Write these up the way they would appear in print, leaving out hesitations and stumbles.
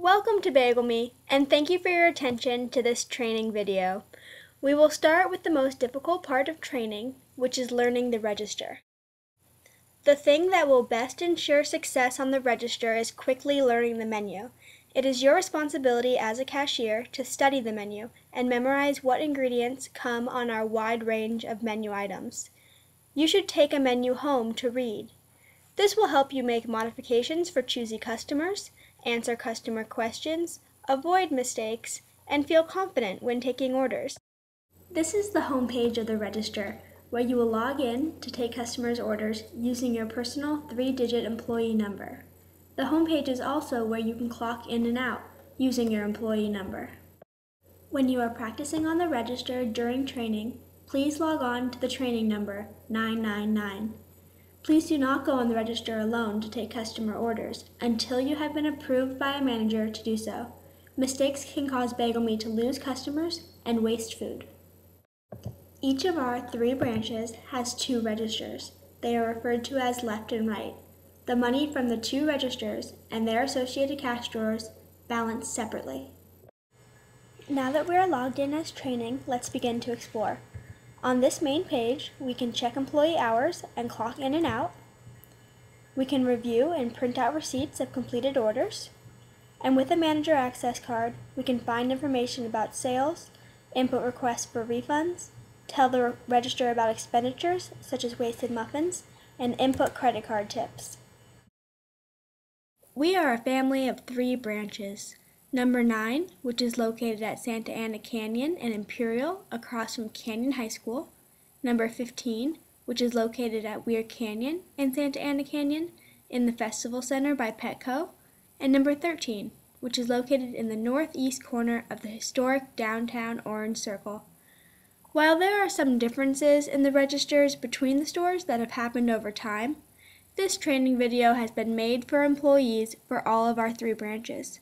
Welcome to Bagel Me, and thank you for your attention to this training video. We will start with the most difficult part of training, which is learning the register. The thing that will best ensure success on the register is quickly learning the menu. It is your responsibility as a cashier to study the menu and memorize what ingredients come on our wide range of menu items. You should take a menu home to read. This will help you make modifications for choosy customers, answer customer questions, avoid mistakes, and feel confident when taking orders. This is the home page of the register, where you will log in to take customers' orders using your personal 3-digit employee number. The home page is also where you can clock in and out using your employee number. When you are practicing on the register during training, please log on to the training number 999. Please do not go on the register alone to take customer orders until you have been approved by a manager to do so. Mistakes can cause Bagel Me to lose customers and waste food. Each of our 3 branches has 2 registers. They are referred to as left and right. The money from the 2 registers and their associated cash drawers balance separately. Now that we are logged in as training, let's begin to explore. On this main page, we can check employee hours and clock in and out. We can review and print out receipts of completed orders. And with a manager access card, we can find information about sales, input requests for refunds, tell the register about expenditures such as wasted muffins, and input credit card tips. We are a family of 3 branches. Number 9, which is located at Santa Ana Canyon and Imperial across from Canyon High School. Number 15, which is located at Weir Canyon and Santa Ana Canyon in the Festival Center by Petco. And number 13, which is located in the northeast corner of the historic downtown Orange Circle. While there are some differences in the registers between the stores that have happened over time, this training video has been made for employees for all of our 3 branches.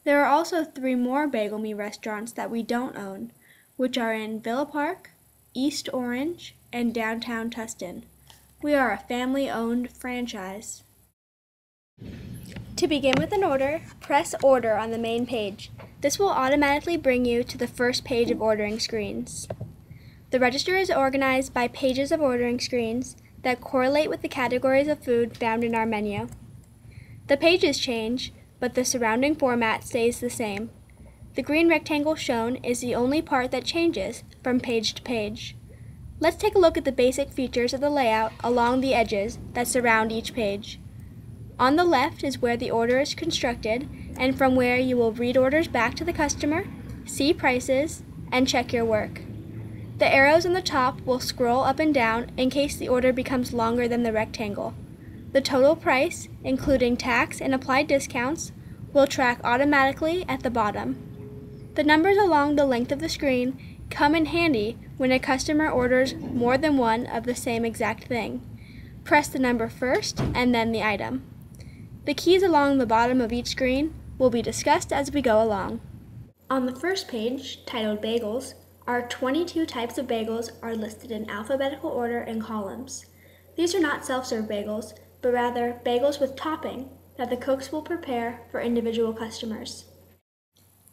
There are also 3 more Bagel Me restaurants that we don't own, which are in Villa Park, East Orange, and downtown Tustin. We are a family-owned franchise. To begin with an order, press Order on the main page. This will automatically bring you to the first page of ordering screens. The register is organized by pages of ordering screens that correlate with the categories of food found in our menu. The pages change, but the surrounding format stays the same. The green rectangle shown is the only part that changes from page to page. Let's take a look at the basic features of the layout along the edges that surround each page. On the left is where the order is constructed and from where you will read orders back to the customer, see prices, and check your work. The arrows on the top will scroll up and down in case the order becomes longer than the rectangle. The total price, including tax and applied discounts, will track automatically at the bottom. The numbers along the length of the screen come in handy when a customer orders more than one of the same exact thing. Press the number first and then the item. The keys along the bottom of each screen will be discussed as we go along. On the first page, titled Bagels, our 22 types of bagels are listed in alphabetical order in columns. These are not self-serve bagels, but rather bagels with topping that the cooks will prepare for individual customers.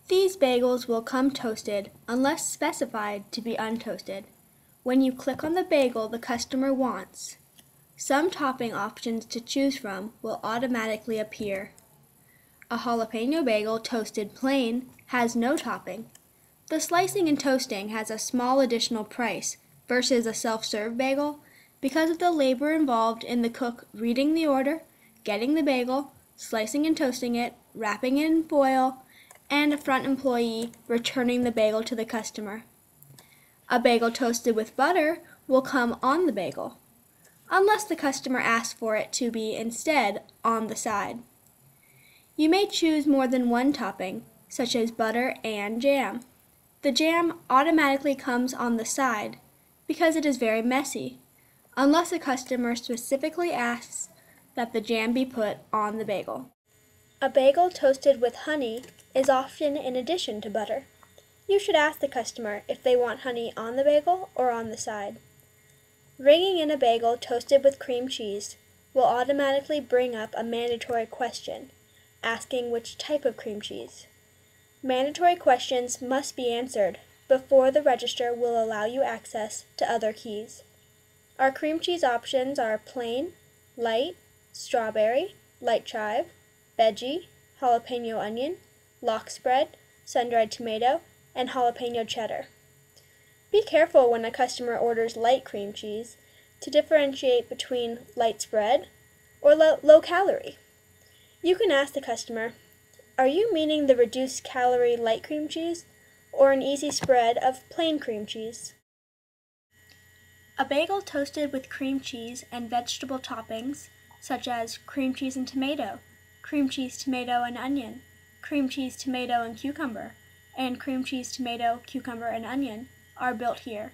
These bagels will come toasted unless specified to be untoasted. When you click on the bagel the customer wants, some topping options to choose from will automatically appear. A jalapeno bagel toasted plain has no topping. The slicing and toasting has a small additional price versus a self-serve bagel because of the labor involved in the cook reading the order, getting the bagel, slicing and toasting it, wrapping it in foil, and a front employee returning the bagel to the customer. A bagel toasted with butter will come on the bagel, unless the customer asks for it to be instead on the side. You may choose more than one topping, such as butter and jam. The jam automatically comes on the side because it is very messy, unless a customer specifically asks that the jam be put on the bagel. A bagel toasted with honey is often in addition to butter. You should ask the customer if they want honey on the bagel or on the side. Ringing in a bagel toasted with cream cheese will automatically bring up a mandatory question. asking which type of cream cheese. Mandatory questions must be answered before the register will allow you access to other keys. Our cream cheese options are plain, light, strawberry, light chive, veggie, jalapeno onion, lox spread, sun-dried tomato, and jalapeno cheddar. Be careful when a customer orders light cream cheese to differentiate between light spread or low calorie. You can ask the customer, "Are you meaning the reduced calorie light cream cheese or an easy spread of plain cream cheese?" A bagel toasted with cream cheese and vegetable toppings such as cream cheese and tomato, cream cheese, tomato, and onion, cream cheese, tomato, and cucumber, and cream cheese, tomato, cucumber, and onion are built here.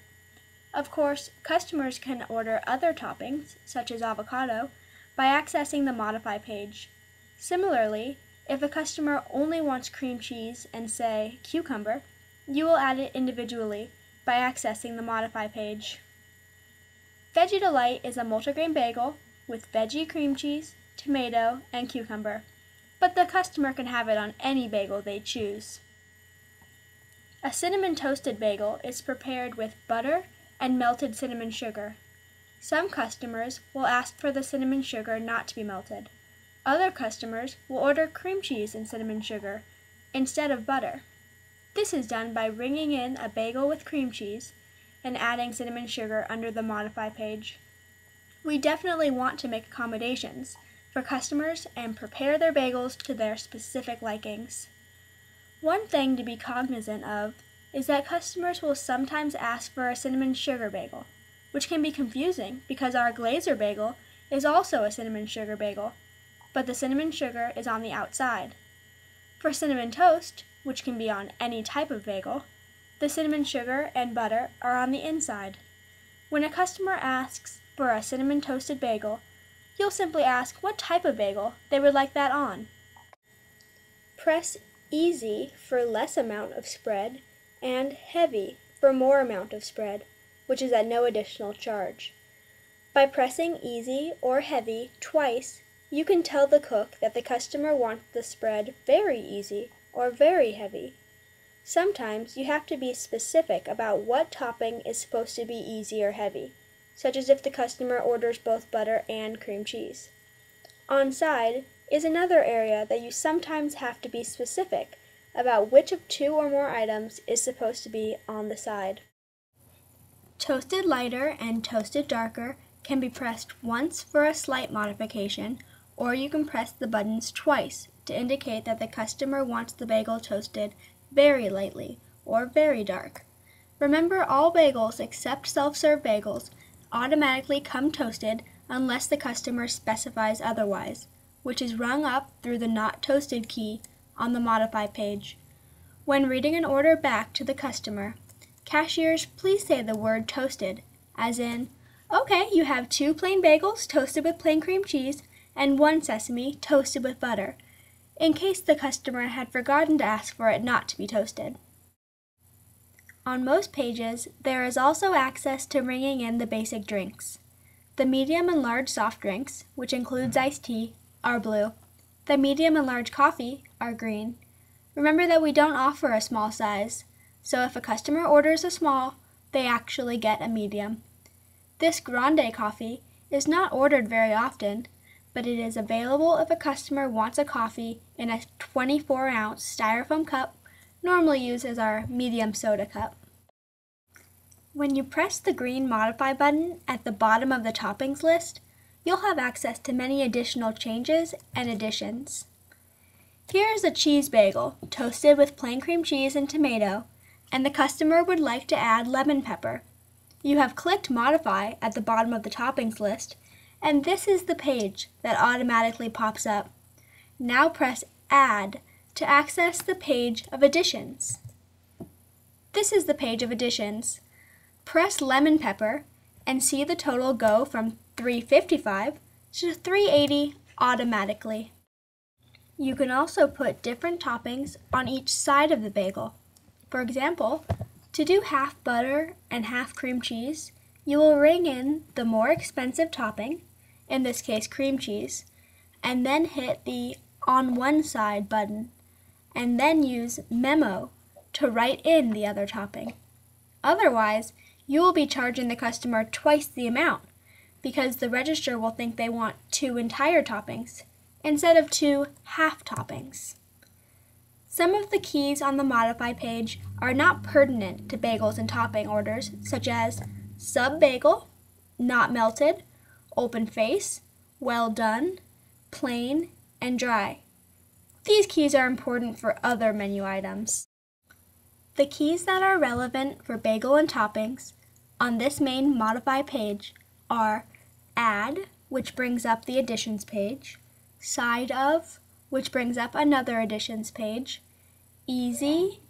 Of course, customers can order other toppings, such as avocado, by accessing the Modify page. Similarly, if a customer only wants cream cheese and, say, cucumber, you will add it individually by accessing the Modify page. Veggie Delight is a multigrain bagel with veggie cream cheese, tomato, and cucumber, but the customer can have it on any bagel they choose. A cinnamon toasted bagel is prepared with butter and melted cinnamon sugar. Some customers will ask for the cinnamon sugar not to be melted. Other customers will order cream cheese and cinnamon sugar instead of butter. This is done by bringing in a bagel with cream cheese and adding cinnamon sugar under the Modify page. We definitely want to make accommodations for customers and prepare their bagels to their specific likings. One thing to be cognizant of is that customers will sometimes ask for a cinnamon sugar bagel, which can be confusing because our glazer bagel is also a cinnamon sugar bagel, but the cinnamon sugar is on the outside. For cinnamon toast, which can be on any type of bagel, the cinnamon sugar and butter are on the inside. When a customer asks for a cinnamon toasted bagel, you'll simply ask what type of bagel they would like that on. Press Easy for less amount of spread and Heavy for more amount of spread, which is at no additional charge. By pressing Easy or Heavy twice, you can tell the cook that the customer wants the spread very easy or very heavy. Sometimes you have to be specific about what topping is supposed to be easy or heavy, such as if the customer orders both butter and cream cheese. On side is another area that you sometimes have to be specific about which of two or more items is supposed to be on the side. Toasted lighter and toasted darker can be pressed once for a slight modification, or you can press the buttons twice to indicate that the customer wants the bagel toasted very lightly or very dark. Remember, all bagels except self-serve bagels automatically come toasted unless the customer specifies otherwise, which is rung up through the Not Toasted key on the Modify page. When reading an order back to the customer, cashiers, please say the word toasted, as in, "Okay, you have 2 plain bagels toasted with plain cream cheese and 1 sesame toasted with butter," in case the customer had forgotten to ask for it not to be toasted. On most pages, there is also access to ringing in the basic drinks. The medium and large soft drinks, which includes iced tea, are blue. The medium and large coffee are green. Remember that we don't offer a small size, so if a customer orders a small, they actually get a medium. This grande coffee is not ordered very often, but it is available if a customer wants a coffee in a 24-ounce styrofoam cup, normally used as our medium soda cup. When you press the green Modify button at the bottom of the toppings list, you'll have access to many additional changes and additions. Here is a cheese bagel, toasted with plain cream cheese and tomato, and the customer would like to add lemon pepper. You have clicked Modify at the bottom of the toppings list, and this is the page that automatically pops up. Now press Add to access the page of additions. This is the page of additions. Press lemon pepper and see the total go from $3.55 to $3.80 automatically. You can also put different toppings on each side of the bagel. For example, to do half butter and half cream cheese, you will ring in the more expensive topping, in this case cream cheese, and then hit the on one side button, and then use Memo to write in the other topping. Otherwise, you will be charging the customer twice the amount because the register will think they want 2 entire toppings instead of 2 half toppings. Some of the keys on the Modify page are not pertinent to bagels and topping orders, such as sub-bagel, not melted, open face, well done, plain, and dry. These keys are important for other menu items. The keys that are relevant for bagel and toppings on this main Modify page are Add, which brings up the Additions page, Side of, which brings up another Additions page, Easy,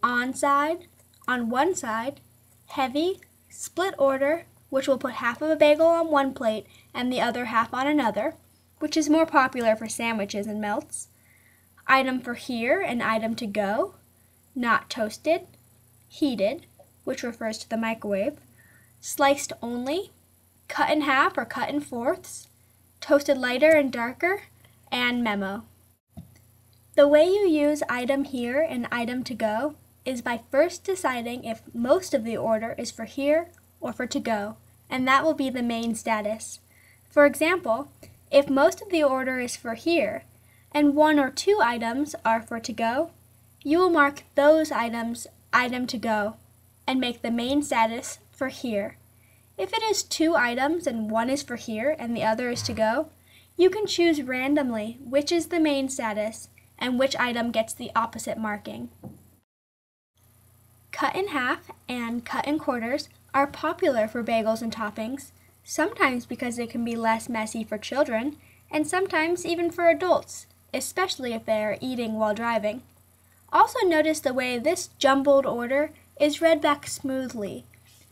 On-side, on one side, Heavy, Split order, which will put half of a bagel on one plate and the other half on another, which is more popular for sandwiches and melts, Item for here and Item to go, Not toasted, Heated, which refers to the microwave, Sliced only, Cut in half or cut in fourths, Toasted lighter and darker, and Memo. The way you use Item here and Item to go is by first deciding if most of the order is for here or for to go, and that will be the main status. For example, if most of the order is for here and 1 or 2 items are for to go, you will mark those items Item to go and make the main status for here. If it is 2 items and 1 is for here and the other is to go, you can choose randomly which is the main status and which item gets the opposite marking. Cut in half and cut in quarters are popular for bagels and toppings, sometimes because it can be less messy for children, and sometimes even for adults, especially if they are eating while driving. Also notice the way this jumbled order is read back smoothly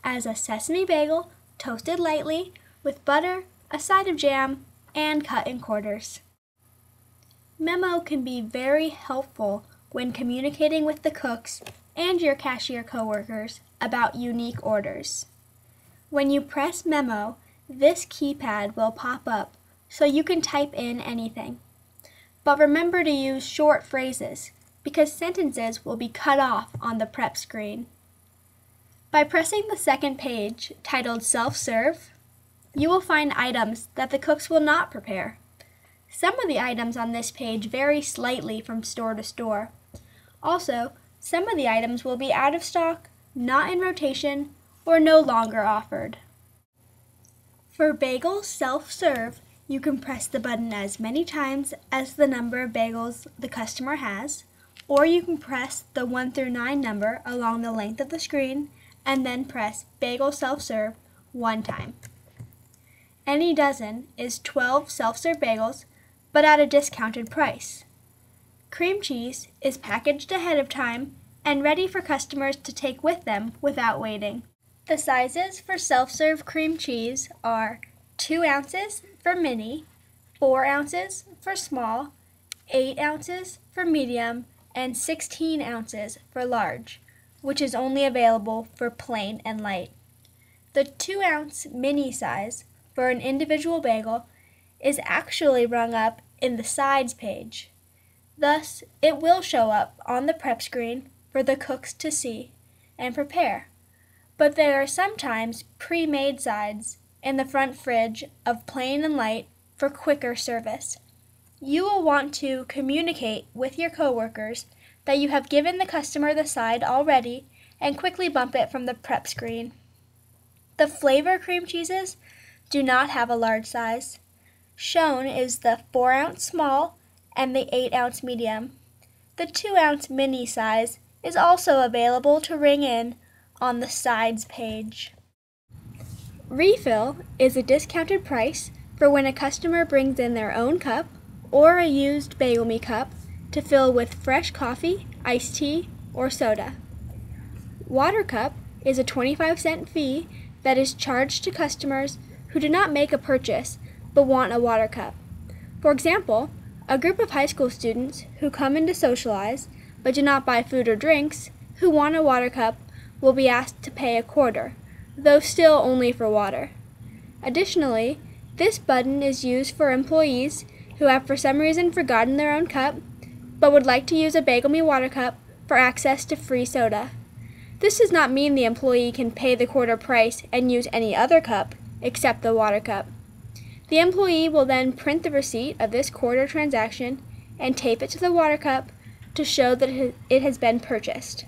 as a sesame bagel toasted lightly with butter, a side of jam, and cut in quarters. Memo can be very helpful when communicating with the cooks and your cashier coworkers about unique orders. When you press Memo, this keypad will pop up so you can type in anything. But remember to use short phrases because sentences will be cut off on the prep screen. By pressing the second page titled Self-Serve, you will find items that the cooks will not prepare. Some of the items on this page vary slightly from store to store. Also, some of the items will be out of stock, not in rotation, or no longer offered. For Bagel Self-Serve, you can press the button as many times as the number of bagels the customer has, or you can press the 1 through 9 number along the length of the screen and then press Bagel Self-Serve 1 time. Any dozen is 12 self-serve bagels, but at a discounted price. Cream cheese is packaged ahead of time and ready for customers to take with them without waiting. The sizes for self-serve cream cheese are 2 ounces for mini, 4 ounces for small, 8 ounces for medium, and 16 ounces for large, which is only available for plain and light. The 2-ounce mini size for an individual bagel is actually rung up in the sides page. Thus, it will show up on the prep screen for the cooks to see and prepare. But there are sometimes pre-made sides in the front fridge of plain and light for quicker service. You will want to communicate with your coworkers that you have given the customer the side already and quickly bump it from the prep screen. The flavor cream cheeses do not have a large size. Shown is the 4-ounce small and the 8-ounce medium. The 2-ounce mini size is also available to ring in on the sides page. Refill is a discounted price for when a customer brings in their own cup or a used Bagel Me cup to fill with fresh coffee, iced tea, or soda. Water cup is a 25-cent fee that is charged to customers who do not make a purchase but want a water cup. For example, a group of high school students who come in to socialize but do not buy food or drinks who want a water cup will be asked to pay $0.25, though still only for water. Additionally, this button is used for employees who have for some reason forgotten their own cup, but would like to use a Bagel Me water cup for access to free soda. This does not mean the employee can pay the quarter price and use any other cup except the water cup. The employee will then print the receipt of this quarter transaction and tape it to the water cup to show that it has been purchased.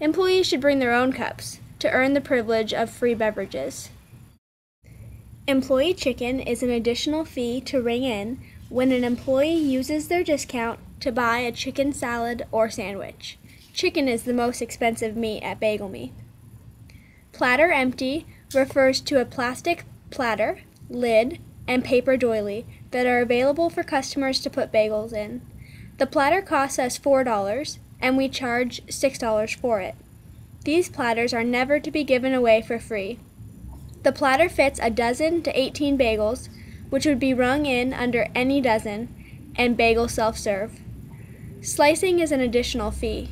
Employees should bring their own cups to earn the privilege of free beverages. Employee chicken is an additional fee to ring in when an employee uses their discount to buy a chicken salad or sandwich. Chicken is the most expensive meat at Bagel Me. Platter empty refers to a plastic platter, lid, and paper doily that are available for customers to put bagels in. The platter costs us $4, and we charge $6 for it. These platters are never to be given away for free. The platter fits a dozen to 18 bagels, which would be rung in under any dozen, and bagel self-serve. Slicing is an additional fee.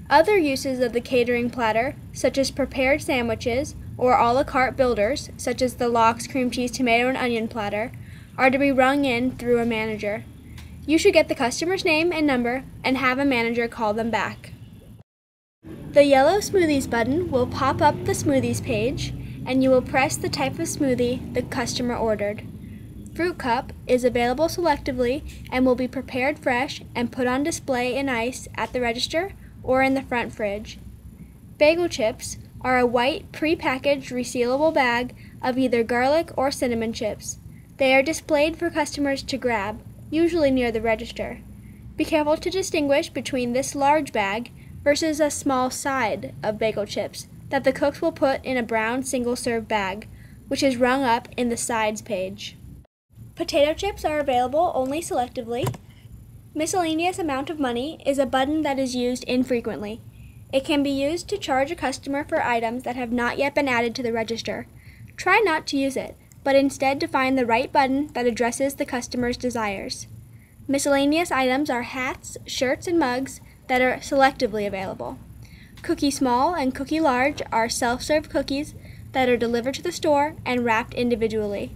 Other uses of the catering platter, such as prepared sandwiches or a la carte builders, such as the lox, cream cheese, tomato, and onion platter, are to be rung in through a manager. You should get the customer's name and number and have a manager call them back. The yellow Smoothies button will pop up the Smoothies page, and you will press the type of smoothie the customer ordered. Fruit Cup is available selectively and will be prepared fresh and put on display in ice at the register or in the front fridge. Bagel chips are a white pre-packaged resealable bag of either garlic or cinnamon chips. They are displayed for customers to grab, usually near the register. Be careful to distinguish between this large bag versus a small side of bagel chips that the cooks will put in a brown single-serve bag, which is rung up in the sides page. Potato chips are available only selectively. Miscellaneous amount of money is a button that is used infrequently. It can be used to charge a customer for items that have not yet been added to the register. Try not to use it, but instead to find the right button that addresses the customer's desires. Miscellaneous items are hats, shirts, and mugs that are selectively available. Cookie Small and Cookie Large are self-serve cookies that are delivered to the store and wrapped individually.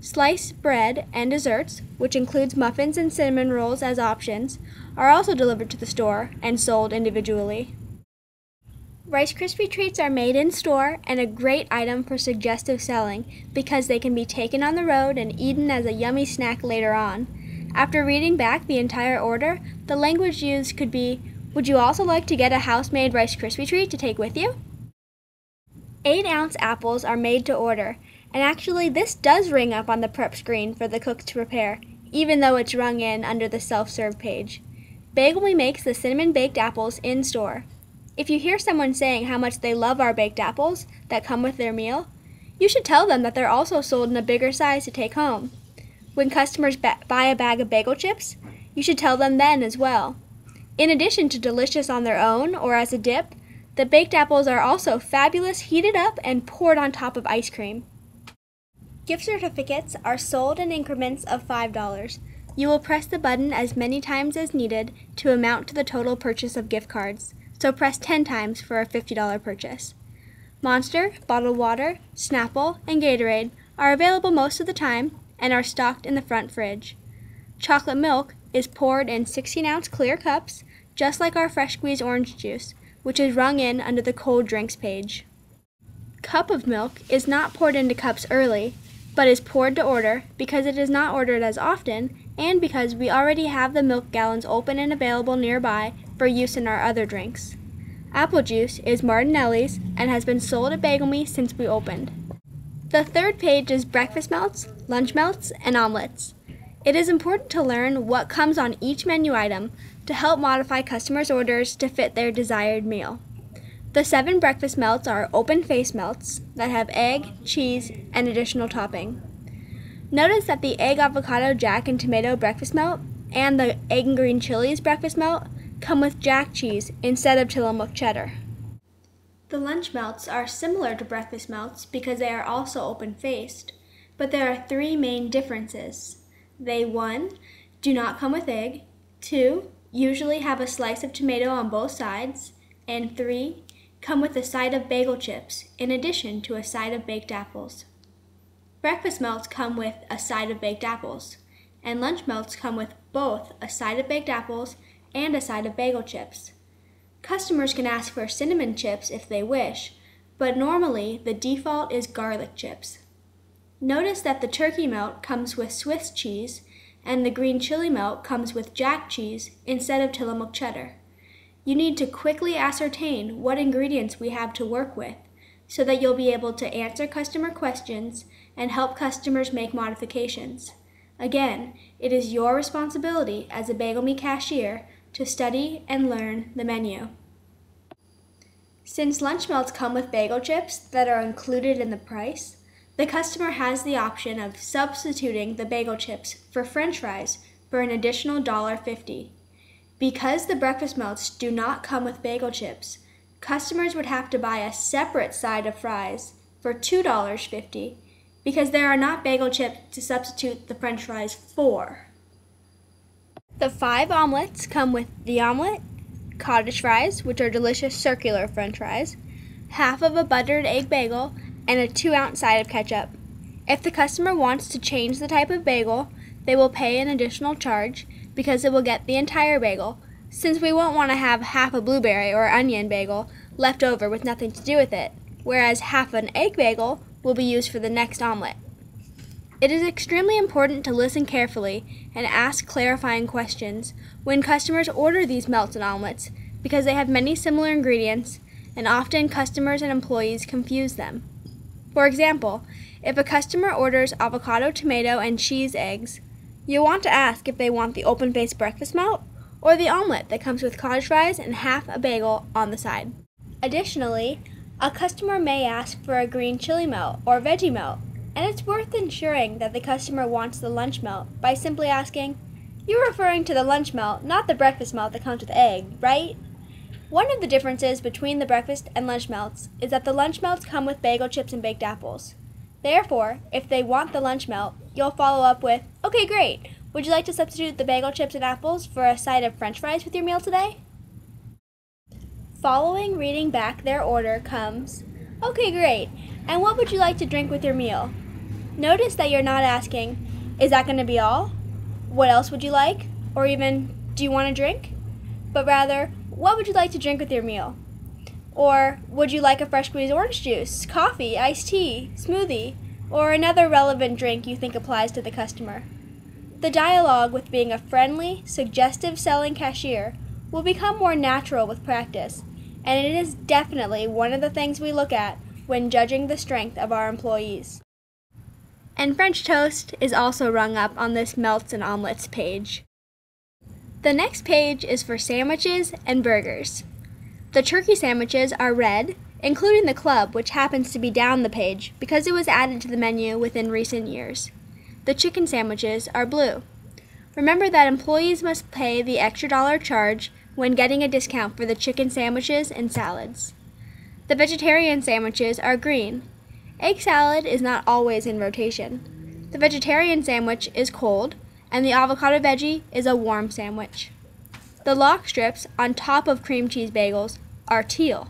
Sliced bread and desserts, which includes muffins and cinnamon rolls as options, are also delivered to the store and sold individually. Rice Krispie treats are made in store and a great item for suggestive selling because they can be taken on the road and eaten as a yummy snack later on. After reading back the entire order, the language used could be, "Would you also like to get a house-made Rice Krispie treat to take with you?" 8-ounce apples are made to order, and actually this does ring up on the prep screen for the cooks to prepare, even though it's rung in under the self-serve page. Bagel Me makes the cinnamon baked apples in store. If you hear someone saying how much they love our baked apples that come with their meal, you should tell them that they're also sold in a bigger size to take home. When customers buy a bag of bagel chips, you should tell them then as well. In addition to delicious on their own or as a dip, the baked apples are also fabulous heated up and poured on top of ice cream. Gift certificates are sold in increments of $5. You will press the button as many times as needed to amount to the total purchase of gift cards, so press 10 times for a $50 purchase. Monster, bottled water, Snapple, and Gatorade are available most of the time and are stocked in the front fridge. Chocolate milk is poured in 16-ounce clear cups, just like our fresh squeezed orange juice, which is rung in under the cold drinks page. Cup of milk is not poured into cups early, but is poured to order because it is not ordered as often and because we already have the milk gallons open and available nearby for use in our other drinks. Apple juice is Martinelli's and has been sold at Bagel Me since we opened. The third page is breakfast melts, lunch melts, and omelets. It is important to learn what comes on each menu item to help modify customers' orders to fit their desired meal. The 7 breakfast melts are open-face melts that have egg, cheese, and additional topping. Notice that the egg avocado jack and tomato breakfast melt and the egg and green chilies breakfast melt come with jack cheese instead of Tillamook cheddar. The lunch melts are similar to breakfast melts because they are also open-faced, but there are 3 main differences. They 1. Do not come with egg, 2. Usually have a slice of tomato on both sides, and 3. Come with a side of bagel chips in addition to a side of baked apples. Breakfast melts come with a side of baked apples, and lunch melts come with both a side of baked apples and a side of bagel chips. Customers can ask for cinnamon chips if they wish, but normally the default is garlic chips. Notice that the turkey melt comes with Swiss cheese and the green chili melt comes with jack cheese instead of Tillamook cheddar. You need to quickly ascertain what ingredients we have to work with so that you'll be able to answer customer questions and help customers make modifications. Again, it is your responsibility as a Bagel Me cashier to study and learn the menu. Since lunch melts come with bagel chips that are included in the price, the customer has the option of substituting the bagel chips for French fries for an additional $1.50. Because the breakfast melts do not come with bagel chips, customers would have to buy a separate side of fries for $2.50 because there are not bagel chips to substitute the French fries for. The 5 omelets come with the omelet, cottage fries, which are delicious circular French fries, half of a buttered egg bagel, and a 2-ounce side of ketchup. If the customer wants to change the type of bagel, they will pay an additional charge because it will get the entire bagel, since we won't want to have half a blueberry or onion bagel left over with nothing to do with it, whereas half an egg bagel will be used for the next omelet. It is extremely important to listen carefully and ask clarifying questions when customers order these melts and omelets because they have many similar ingredients and often customers and employees confuse them. For example, if a customer orders avocado, tomato, and cheese eggs, you'll want to ask if they want the open-faced breakfast melt or the omelet that comes with cottage fries and half a bagel on the side. Additionally, a customer may ask for a green chili melt or veggie melt, and it's worth ensuring that the customer wants the lunch melt by simply asking, "You're referring to the lunch melt, not the breakfast melt that comes with egg, right?" One of the differences between the breakfast and lunch melts is that the lunch melts come with bagel chips and baked apples. Therefore, if they want the lunch melt, you'll follow up with, "Okay, great. Would you like to substitute the bagel chips and apples for a side of French fries with your meal today?" Following reading back their order comes, "Okay, great. And what would you like to drink with your meal?" Notice that you're not asking, "Is that going to be all? What else would you like?" Or even, "Do you want a drink?" But rather, "What would you like to drink with your meal?" Or, "Would you like a fresh squeezed orange juice, coffee, iced tea, smoothie, or another relevant drink you think applies to the customer?" The dialogue with being a friendly, suggestive selling cashier will become more natural with practice, and it is definitely one of the things we look at when judging the strength of our employees. And French toast is also rung up on this melts and omelets page. The next page is for sandwiches and burgers. The turkey sandwiches are red, including the club, which happens to be down the page because it was added to the menu within recent years. The chicken sandwiches are blue. Remember that employees must pay the extra $1 charge when getting a discount for the chicken sandwiches and salads. The vegetarian sandwiches are green. Egg salad is not always in rotation. The vegetarian sandwich is cold, and the avocado veggie is a warm sandwich. The lox strips on top of cream cheese bagels are teal.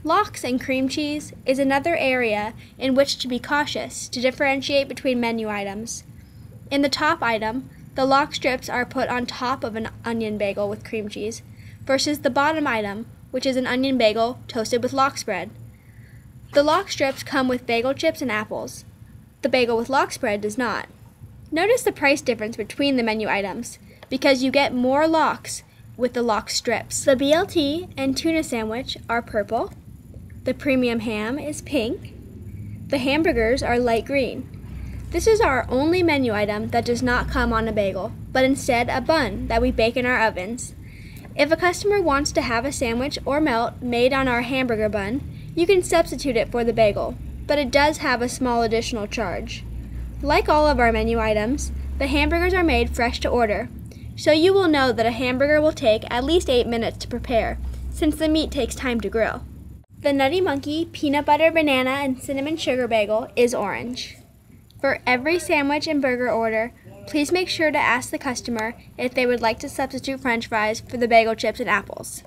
Lox and cream cheese is another area in which to be cautious to differentiate between menu items. In the top item, the lox strips are put on top of an onion bagel with cream cheese, versus the bottom item, which is an onion bagel toasted with lox bread. The lox strips come with bagel chips and apples. The bagel with lox bread does not. Notice the price difference between the menu items, because you get more lox with the lox strips. The BLT and tuna sandwich are purple. The premium ham is pink. The hamburgers are light green. This is our only menu item that does not come on a bagel, but instead a bun that we bake in our ovens. If a customer wants to have a sandwich or melt made on our hamburger bun, you can substitute it for the bagel, but it does have a small additional charge. Like all of our menu items, the hamburgers are made fresh to order, so you will know that a hamburger will take at least 8 minutes to prepare, since the meat takes time to grill. The Nutty Monkey peanut butter, banana, and cinnamon sugar bagel is orange. For every sandwich and burger order, please make sure to ask the customer if they would like to substitute French fries for the bagel chips and apples.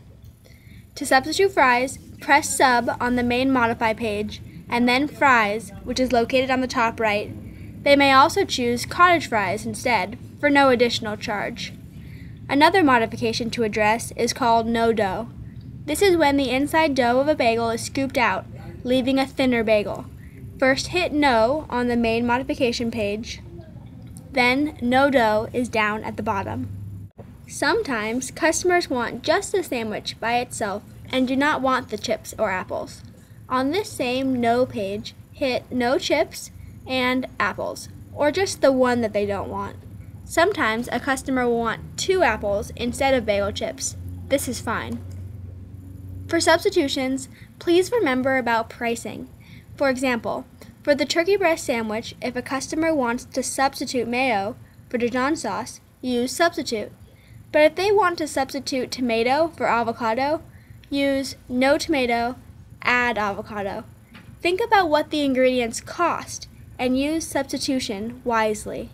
To substitute fries, press Sub on the main Modify page, and then Fries, which is located on the top right. They may also choose cottage fries instead, for no additional charge. Another modification to address is called no dough. This is when the inside dough of a bagel is scooped out, leaving a thinner bagel. First hit no on the main modification page, then no dough is down at the bottom. Sometimes customers want just the sandwich by itself and do not want the chips or apples. On this same no page, hit no chips and apples, or just the one that they don't want. Sometimes a customer will want 2 apples instead of bagel chips. This is fine. For substitutions, please remember about pricing. For example, for the turkey breast sandwich, if a customer wants to substitute mayo for Dijon sauce, use substitute. But if they want to substitute tomato for avocado, use no tomato, add avocado. Think about what the ingredients cost and use substitution wisely.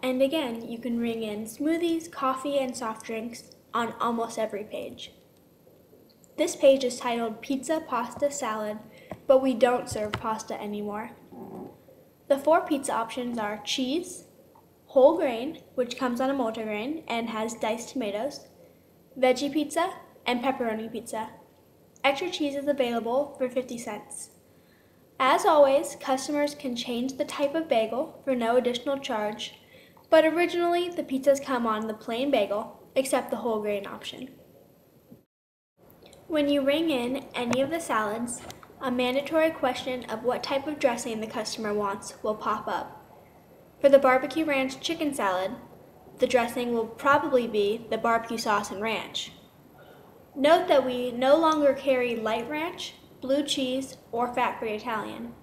And again, you can ring in smoothies, coffee, and soft drinks on almost every page. This page is titled Pizza, Pasta, Salad, but we don't serve pasta anymore. The 4 pizza options are cheese, whole grain, which comes on a multigrain and has diced tomatoes, veggie pizza, and pepperoni pizza. Extra cheese is available for 50 cents. As always, customers can change the type of bagel for no additional charge, but originally the pizzas come on the plain bagel, except the whole grain option. When you ring in any of the salads, a mandatory question of what type of dressing the customer wants will pop up. For the barbecue ranch chicken salad, the dressing will probably be the barbecue sauce and ranch. Note that we no longer carry light ranch, blue cheese, or fat-free Italian.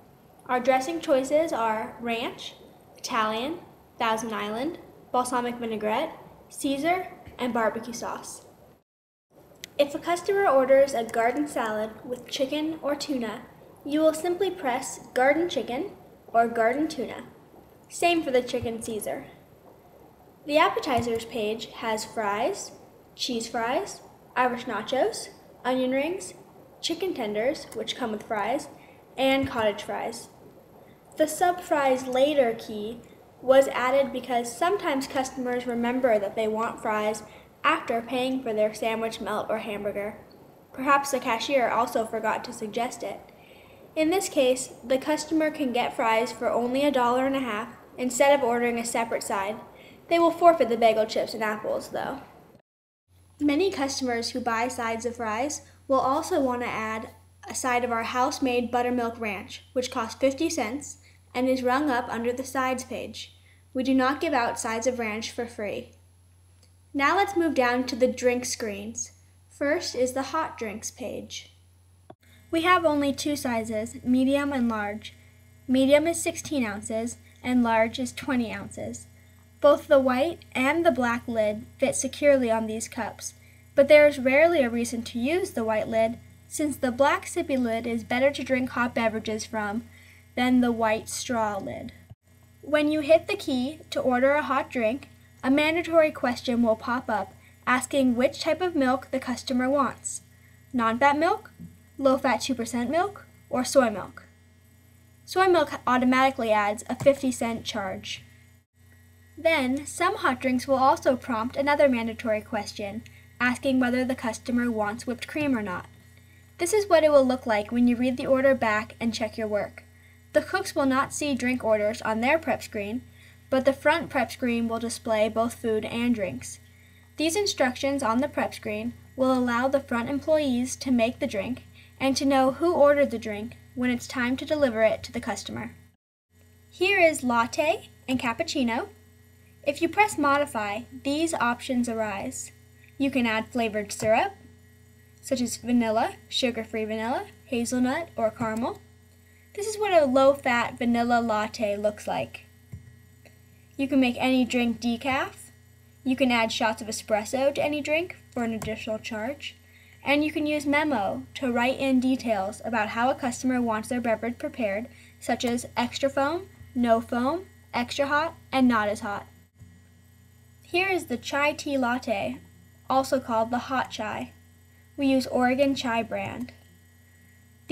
Our dressing choices are ranch, Italian, Thousand Island, balsamic vinaigrette, Caesar, and barbecue sauce. If a customer orders a garden salad with chicken or tuna, you will simply press garden chicken or garden tuna. Same for the chicken Caesar. The appetizers page has fries, cheese fries, Irish nachos, onion rings, chicken tenders, which come with fries, and cottage fries. The sub fries later key was added because sometimes customers remember that they want fries after paying for their sandwich, melt, or hamburger. Perhaps the cashier also forgot to suggest it. In this case, the customer can get fries for only $1.50 instead of ordering a separate side. They will forfeit the bagel chips and apples, though. Many customers who buy sides of fries will also want to add a side of our house-made buttermilk ranch, which costs 50 cents and is rung up under the sides page. We do not give out sides of ranch for free. Now let's move down to the drink screens. First is the hot drinks page. We have only 2 sizes, medium and large. Medium is 16 ounces and large is 20 ounces. Both the white and the black lid fit securely on these cups, but there is rarely a reason to use the white lid since the black sippy lid is better to drink hot beverages from than the white straw lid. When you hit the key to order a hot drink, a mandatory question will pop up asking which type of milk the customer wants: non-fat milk, low-fat 2% milk, or soy milk. Soy milk automatically adds a 50-cent charge. Then, some hot drinks will also prompt another mandatory question, asking whether the customer wants whipped cream or not. This is what it will look like when you read the order back and check your work. The cooks will not see drink orders on their prep screen, but the front prep screen will display both food and drinks. These instructions on the prep screen will allow the front employees to make the drink and to know who ordered the drink when it's time to deliver it to the customer. Here is latte and cappuccino. If you press modify, these options arise. You can add flavored syrup, such as vanilla, sugar-free vanilla, hazelnut, or caramel. This is what a low-fat vanilla latte looks like. You can make any drink decaf. You can add shots of espresso to any drink for an additional charge. And you can use memo to write in details about how a customer wants their beverage prepared, such as extra foam, no foam, extra hot, and not as hot. Here is the chai tea latte, also called the hot chai. We use Oregon Chai brand.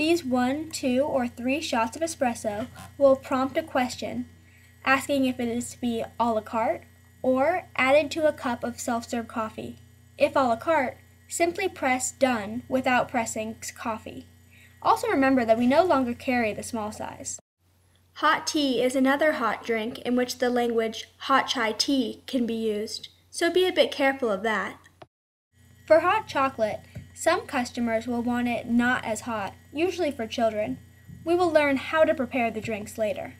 These 1, 2, or 3 shots of espresso will prompt a question asking if it is to be a la carte or added to a cup of self-serve coffee. If a la carte, simply press Done without pressing Coffee. Also remember that we no longer carry the small size. Hot tea is another hot drink in which the language hot chai tea can be used, so be a bit careful of that. For hot chocolate, some customers will want it not as hot, usually for children. We will learn how to prepare the drinks later.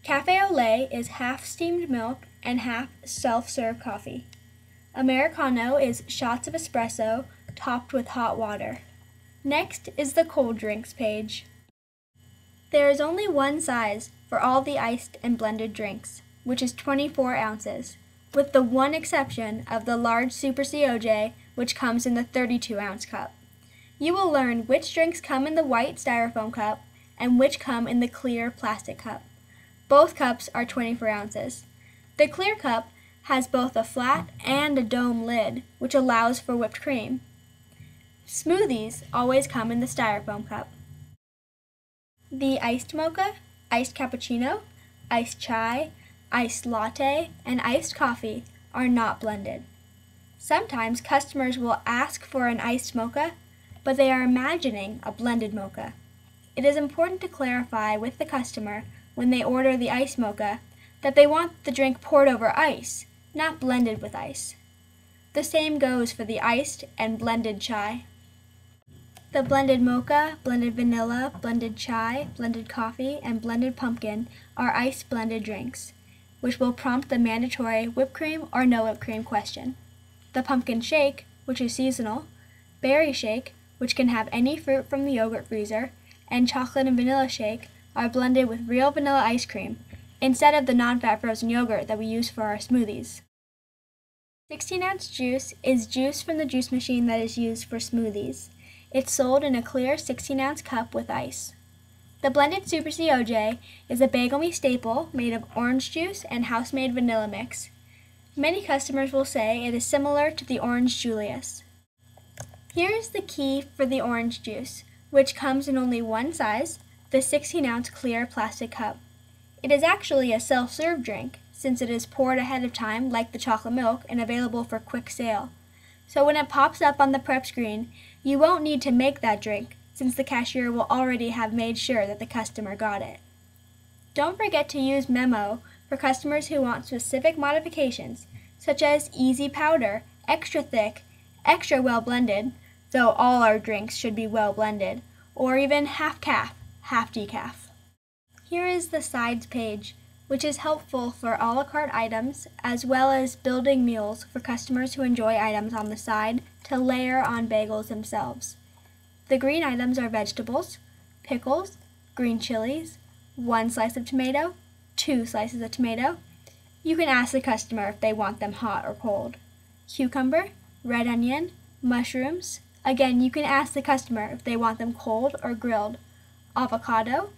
Café au lait is half steamed milk and half self-serve coffee. Americano is shots of espresso topped with hot water. Next is the cold drinks page. There is only one size for all the iced and blended drinks, which is 24 ounces, with the one exception of the large Super COJ, which comes in the 32-ounce cup. You will learn which drinks come in the white styrofoam cup and which come in the clear plastic cup. Both cups are 24 ounces. The clear cup has both a flat and a dome lid, which allows for whipped cream. Smoothies always come in the styrofoam cup. The iced mocha, iced cappuccino, iced chai, iced latte, and iced coffee are not blended. Sometimes customers will ask for an iced mocha, but they are imagining a blended mocha. It is important to clarify with the customer when they order the iced mocha that they want the drink poured over ice, not blended with ice. The same goes for the iced and blended chai. The blended mocha, blended vanilla, blended chai, blended coffee, and blended pumpkin are ice blended drinks, which will prompt the mandatory whipped cream or no whipped cream question. The pumpkin shake, which is seasonal, berry shake, which can have any fruit from the yogurt freezer, and chocolate and vanilla shake are blended with real vanilla ice cream, instead of the non-fat frozen yogurt that we use for our smoothies. 16-ounce juice is juice from the juice machine that is used for smoothies. It's sold in a clear 16-ounce cup with ice. The blended Super COJ is a bagel me staple made of orange juice and house-made vanilla mix. Many customers will say it is similar to the Orange Julius. Here is the key for the orange juice, which comes in only one size, the 16-ounce clear plastic cup. It is actually a self-serve drink, since it is poured ahead of time like the chocolate milk and available for quick sale. So when it pops up on the prep screen, you won't need to make that drink, since the cashier will already have made sure that the customer got it. Don't forget to use Memo for customers who want specific modifications, such as easy powder, extra thick, extra well blended, though all our drinks should be well blended, or even half calf, half decaf. Here is the sides page, which is helpful for a la carte items as well as building meals for customers who enjoy items on the side to layer on bagels themselves. The green items are vegetables, pickles, green chilies, 1 slice of tomato, 2 slices of tomato. You can ask the customer if they want them hot or cold. Cucumber, red onion, mushrooms. Again, you can ask the customer if they want them cold or grilled. Avocado.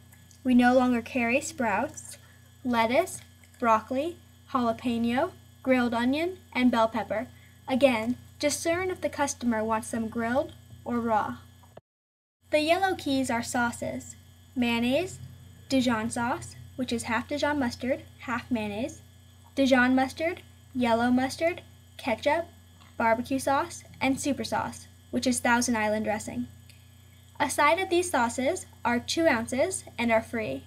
We no longer carry sprouts. Lettuce, broccoli, jalapeno, grilled onion, and bell pepper. Again, discern if the customer wants them grilled or raw. The yellow keys are sauces: mayonnaise, Dijon sauce, which is half Dijon mustard, half mayonnaise, Dijon mustard, yellow mustard, ketchup, barbecue sauce, and super sauce, which is Thousand Island dressing. A side of these sauces are 2 ounces and are free.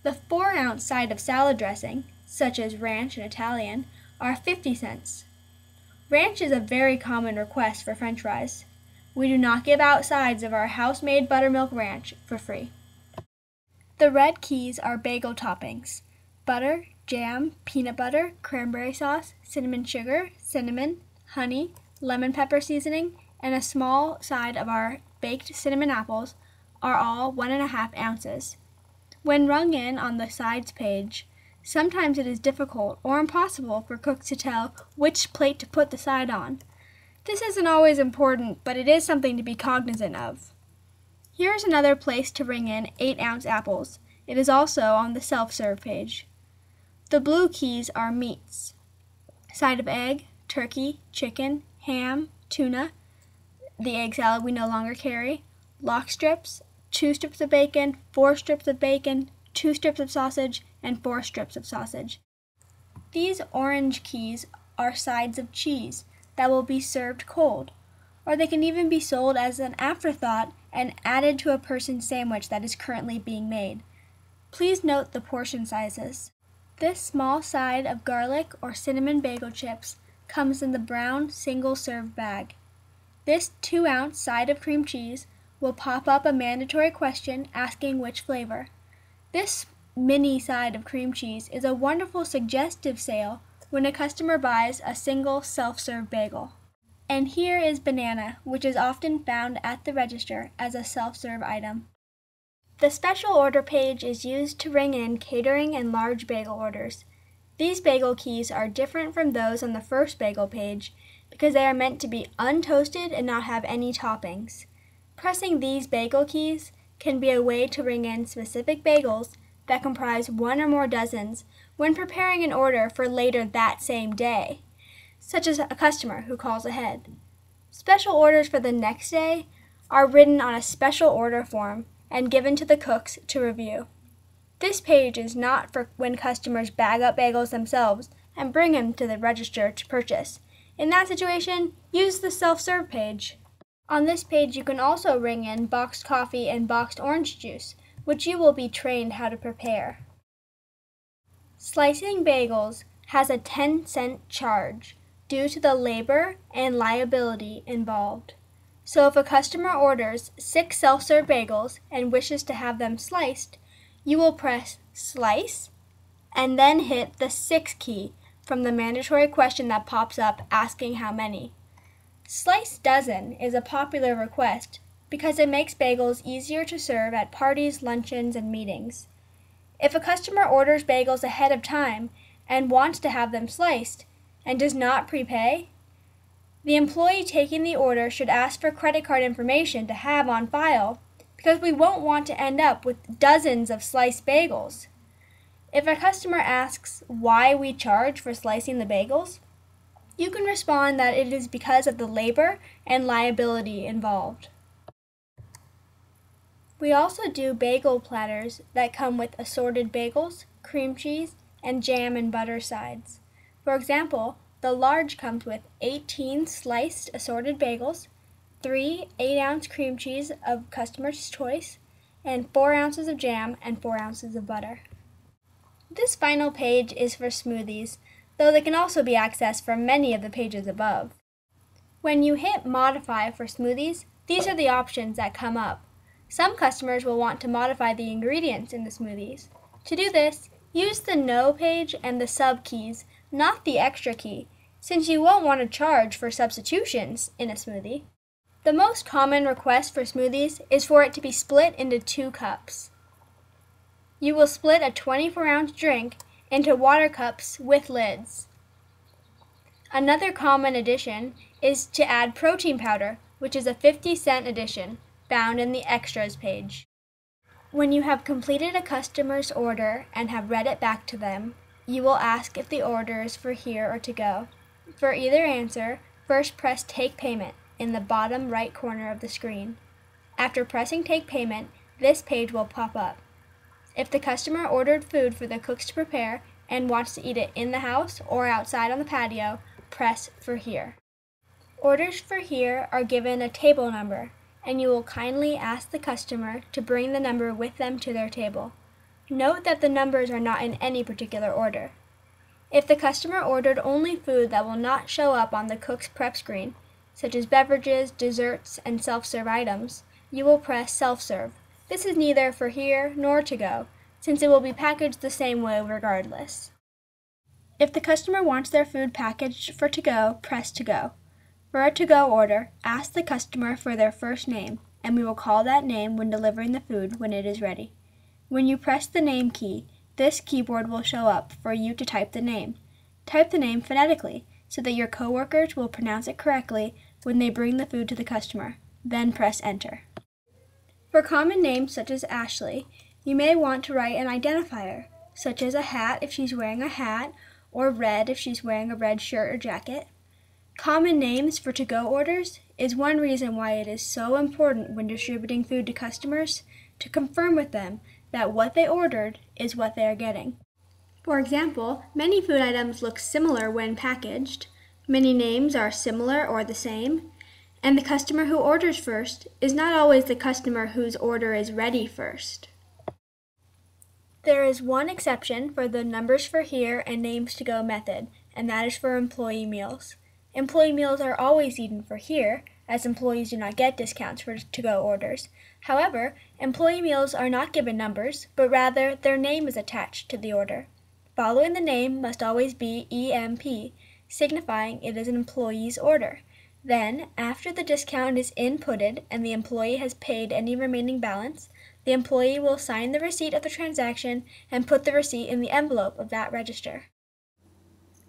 The 4-ounce side of salad dressing, such as ranch and Italian, are 50 cents. Ranch is a very common request for French fries. We do not give out sides of our house-made buttermilk ranch for free. The red keys are bagel toppings: butter, jam, peanut butter, cranberry sauce, cinnamon sugar, cinnamon, honey, lemon pepper seasoning, and a small side of our baked cinnamon apples are all 1.5 ounces. When rung in on the sides page, sometimes it is difficult or impossible for cooks to tell which plate to put the side on. This isn't always important, but it is something to be cognizant of. Here is another place to ring in 8-ounce apples. It is also on the self-serve page. The blue keys are meats: side of egg, turkey, chicken, ham, tuna, the egg salad we no longer carry, lock strips, 2 strips of bacon, 4 strips of bacon, 2 strips of sausage, and 4 strips of sausage. These orange keys are sides of cheese that will be served cold, or they can even be sold as an afterthought and added to a person's sandwich that is currently being made. Please note the portion sizes. This small side of garlic or cinnamon bagel chips comes in the brown single-serve bag. This 2-ounce side of cream cheese will pop up a mandatory question asking which flavor. This mini side of cream cheese is a wonderful suggestive sale when a customer buys a single self-serve bagel. And here is banana, which is often found at the register as a self-serve item. The special order page is used to ring in catering and large bagel orders. These bagel keys are different from those on the first bagel page because they are meant to be untoasted and not have any toppings. Pressing these bagel keys can be a way to ring in specific bagels that comprise 1 or more dozens when preparing an order for later that same day, such as a customer who calls ahead. Special orders for the next day are written on a special order form and given to the cooks to review. This page is not for when customers bag up bagels themselves and bring them to the register to purchase. In that situation, use the self-serve page. On this page, you can also ring in boxed coffee and boxed orange juice, which you will be trained how to prepare. Slicing bagels has a 10-cent charge due to the labor and liability involved. So if a customer orders 6 self-serve bagels and wishes to have them sliced, you will press Slice and then hit the 6 key from the mandatory question that pops up asking how many. Slice dozen is a popular request because it makes bagels easier to serve at parties, luncheons, and meetings. If a customer orders bagels ahead of time and wants to have them sliced and does not prepay, the employee taking the order should ask for credit card information to have on file because we won't want to end up with dozens of sliced bagels. If a customer asks why we charge for slicing the bagels, you can respond that it is because of the labor and liability involved. We also do bagel platters that come with assorted bagels, cream cheese, and jam and butter sides. For example, the large comes with 18 sliced assorted bagels, 3 8-ounce cream cheese of customer's choice, and 4 ounces of jam and 4 ounces of butter. This final page is for smoothies, though they can also be accessed from many of the pages above. When you hit Modify for smoothies, these are the options that come up. Some customers will want to modify the ingredients in the smoothies. To do this, use the No page and the Sub keys, not the Extra key, since you won't want to charge for substitutions in a smoothie. The most common request for smoothies is for it to be split into 2 cups. You will split a 24-ounce drink into water cups with lids. Another common addition is to add protein powder, which is a 50-cent addition, found in the Extras page. When you have completed a customer's order and have read it back to them, you will ask if the order is for here or to go. For either answer, first press Take Payment in the bottom right corner of the screen. After pressing Take Payment, this page will pop up. If the customer ordered food for the cooks to prepare and wants to eat it in the house or outside on the patio, press for here. Orders for here are given a table number, and you will kindly ask the customer to bring the number with them to their table. Note that the numbers are not in any particular order. If the customer ordered only food that will not show up on the cook's prep screen, such as beverages, desserts, and self-serve items, you will press Self-Serve. This is neither for here nor to go, since it will be packaged the same way regardless. If the customer wants their food packaged for to go, press To Go. For a to-go order, ask the customer for their first name, and we will call that name when delivering the food when it is ready. When you press the name key, this keyboard will show up for you to type the name. Type the name phonetically so that your coworkers will pronounce it correctly when they bring the food to the customer. Then press Enter. For common names such as Ashley, you may want to write an identifier, such as a hat if she's wearing a hat, or red if she's wearing a red shirt or jacket. Common names for to-go orders is one reason why it is so important when distributing food to customers to confirm with them that what they ordered is what they are getting. For example, many food items look similar when packaged, many names are similar or the same, and the customer who orders first is not always the customer whose order is ready first. There is one exception for the numbers for here and names to go method, and that is for employee meals. Employee meals are always eaten for here, as employees do not get discounts for to-go orders. However, employee meals are not given numbers, but rather their name is attached to the order. Following the name must always be EMP, signifying it is an employee's order. Then, after the discount is inputted and the employee has paid any remaining balance, the employee will sign the receipt of the transaction and put the receipt in the envelope of that register.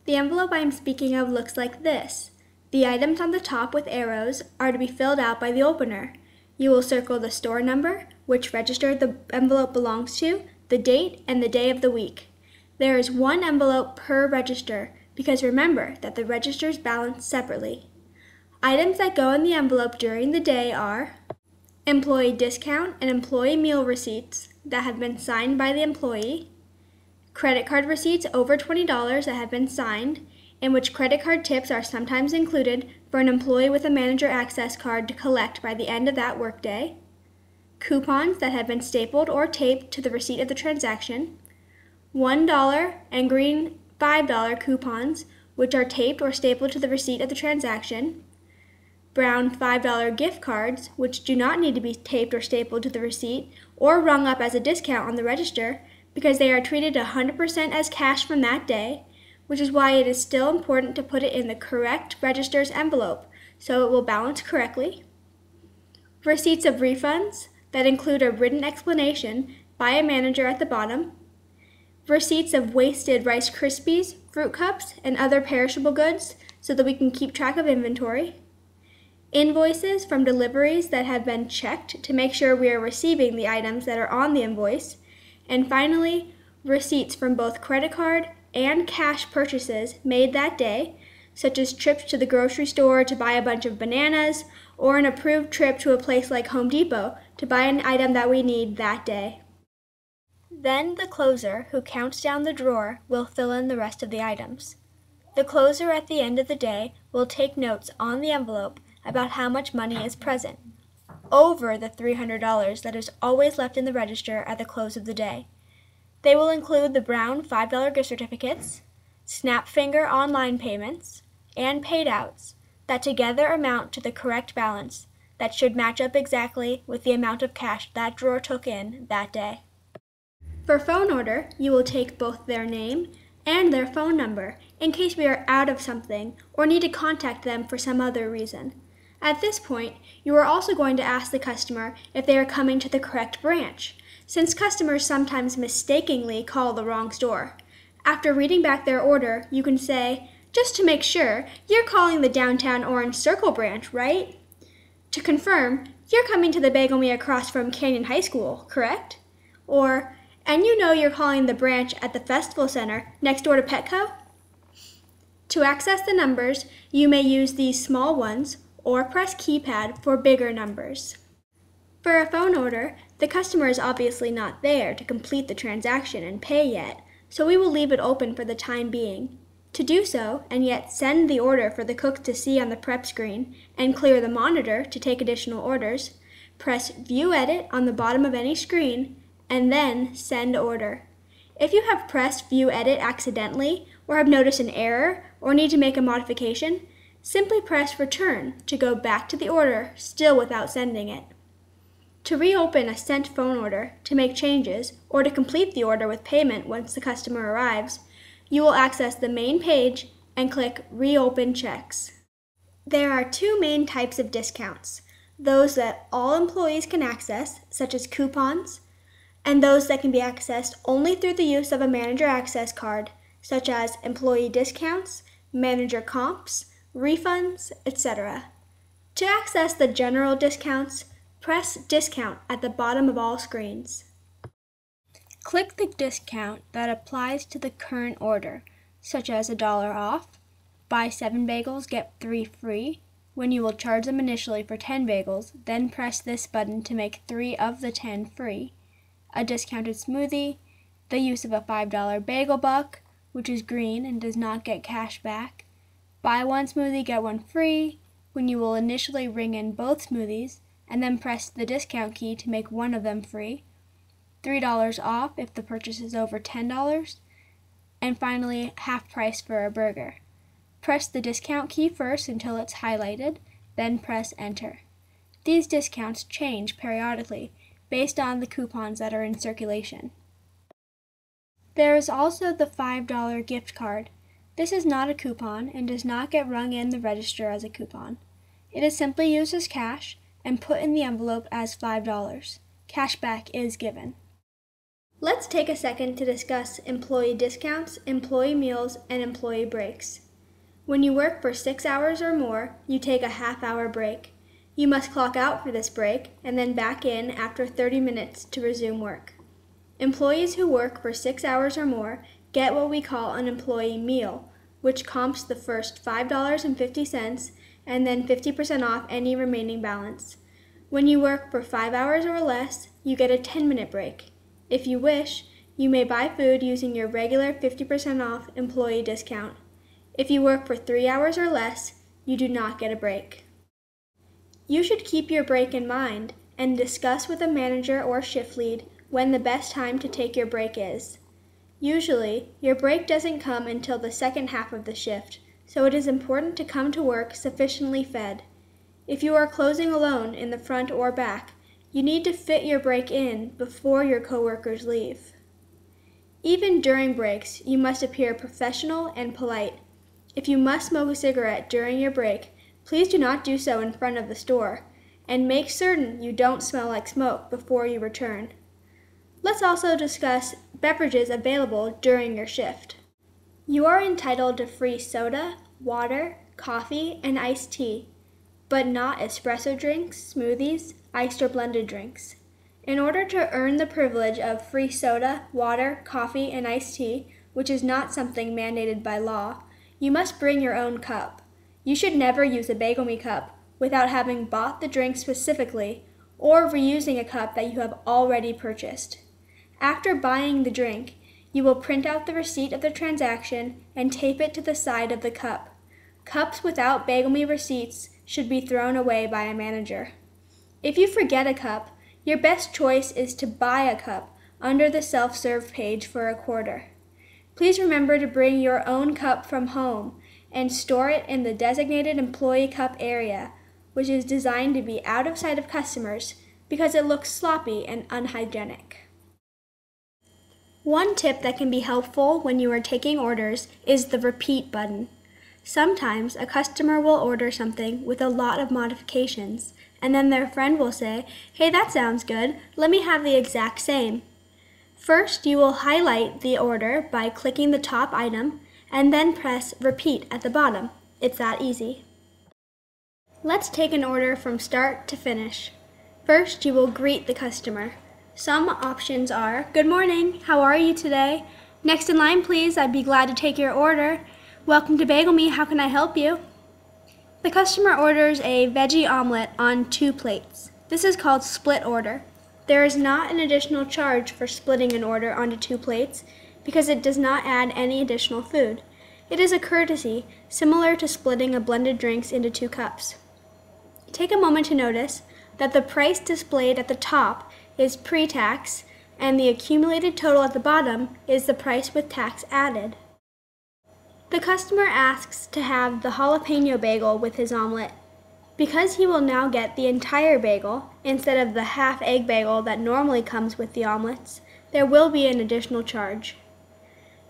The envelope I am speaking of looks like this. The items on the top with arrows are to be filled out by the opener. You will circle the store number, which register the envelope belongs to, the date, and the day of the week. There is one envelope per register because remember that the registers balance separately. Items that go in the envelope during the day are employee discount and employee meal receipts that have been signed by the employee, credit card receipts over $20 that have been signed, in which credit card tips are sometimes included for an employee with a manager access card to collect by the end of that workday, coupons that have been stapled or taped to the receipt of the transaction, $1 and green $5 coupons which are taped or stapled to the receipt of the transaction, brown $5 gift cards which do not need to be taped or stapled to the receipt or rung up as a discount on the register because they are treated 100% as cash from that day, which is why it is still important to put it in the correct register's envelope so it will balance correctly. Receipts of refunds that include a written explanation by a manager at the bottom. Receipts of wasted Rice Krispies, fruit cups, and other perishable goods so that we can keep track of inventory. Invoices from deliveries that have been checked to make sure we are receiving the items that are on the invoice. And finally, receipts from both credit card and cash purchases made that day, such as trips to the grocery store to buy a bunch of bananas, or an approved trip to a place like Home Depot to buy an item that we need that day. Then the closer, who counts down the drawer, will fill in the rest of the items. The closer at the end of the day will take notes on the envelope about how much money is present, over the $300 that is always left in the register at the close of the day. They will include the brown $5 gift certificates, SnapFinger online payments, and paid-outs that together amount to the correct balance that should match up exactly with the amount of cash that drawer took in that day. For phone order, you will take both their name and their phone number in case we are out of something or need to contact them for some other reason. At this point, you are also going to ask the customer if they are coming to the correct branch, since customers sometimes mistakenly call the wrong store. After reading back their order, you can say, just to make sure, you're calling the downtown Orange Circle branch, right? To confirm, you're coming to the Bagel Me across from Canyon High School, correct? Or, and you know you're calling the branch at the Festival Center next door to Petco? To access the numbers, you may use these small ones or press keypad for bigger numbers. For a phone order, the customer is obviously not there to complete the transaction and pay yet, so we will leave it open for the time being. To do so, and yet send the order for the cook to see on the prep screen and clear the monitor to take additional orders, press View Edit on the bottom of any screen, and then Send Order. If you have pressed View Edit accidentally, or have noticed an error, or need to make a modification, simply press Return to go back to the order, still without sending it. To reopen a sent phone order, to make changes, or to complete the order with payment once the customer arrives, you will access the main page and click Reopen Checks. There are two main types of discounts, those that all employees can access, such as coupons, and those that can be accessed only through the use of a manager access card, such as employee discounts, manager comps, refunds, etc. To access the general discounts, press Discount at the bottom of all screens. Click the discount that applies to the current order, such as $1 off, buy 7 bagels, get 3 free, when you will charge them initially for 10 bagels, then press this button to make 3 of the 10 free, a discounted smoothie, the use of a $5 bagel buck, which is green and does not get cash back, buy 1 smoothie, get 1 free, when you will initially ring in both smoothies, and then press the discount key to make 1 of them free, $3 off if the purchase is over $10, and finally half price for a burger. Press the discount key first until it's highlighted, then press enter. These discounts change periodically based on the coupons that are in circulation. There is also the $5 gift card. This is not a coupon and does not get rung in the register as a coupon. It is simply used as cash and put in the envelope as $5. Cash back is given. Let's take a second to discuss employee discounts, employee meals, and employee breaks. When you work for 6 hours or more, you take a half-hour break. You must clock out for this break and then back in after 30 minutes to resume work. Employees who work for 6 hours or more get what we call an employee meal, which comps the first $5.50 and then 50% off any remaining balance. When you work for 5 hours or less, you get a 10-minute break. If you wish, you may buy food using your regular 50% off employee discount. If you work for 3 hours or less, you do not get a break. You should keep your break in mind and discuss with a manager or shift lead when the best time to take your break is. Usually, your break doesn't come until the second half of the shift, so it is important to come to work sufficiently fed. If you are closing alone in the front or back, you need to fit your break in before your coworkers leave. Even during breaks, you must appear professional and polite. If you must smoke a cigarette during your break, please do not do so in front of the store, and make certain you don't smell like smoke before you return. Let's also discuss beverages available during your shift. You are entitled to free soda, water, coffee, and iced tea, but not espresso drinks, smoothies, iced or blended drinks. In order to earn the privilege of free soda, water, coffee, and iced tea, which is not something mandated by law, you must bring your own cup. You should never use a Bagel Me cup without having bought the drink specifically or reusing a cup that you have already purchased. After buying the drink, you will print out the receipt of the transaction and tape it to the side of the cup. Cups without Bagel Me receipts should be thrown away by a manager. If you forget a cup, your best choice is to buy a cup under the self-serve page for a quarter. Please remember to bring your own cup from home and store it in the designated employee cup area, which is designed to be out of sight of customers because it looks sloppy and unhygienic. One tip that can be helpful when you are taking orders is the repeat button. Sometimes a customer will order something with a lot of modifications, and then their friend will say, "Hey, that sounds good, let me have the exact same." First, you will highlight the order by clicking the top item, and then press repeat at the bottom. It's that easy. Let's take an order from start to finish. First, you will greet the customer. Some options are, "Good morning, how are you today? Next in line, please, I'd be glad to take your order. Welcome to Bagel Me, how can I help you?" The customer orders a veggie omelet on 2 plates. This is called split order. There is not an additional charge for splitting an order onto 2 plates because it does not add any additional food. It is a courtesy, similar to splitting a blended drinks into 2 cups. Take a moment to notice that the price displayed at the top is pre-tax and the accumulated total at the bottom is the price with tax added. The customer asks to have the jalapeno bagel with his omelet. Because he will now get the entire bagel instead of the half egg bagel that normally comes with the omelets, there will be an additional charge.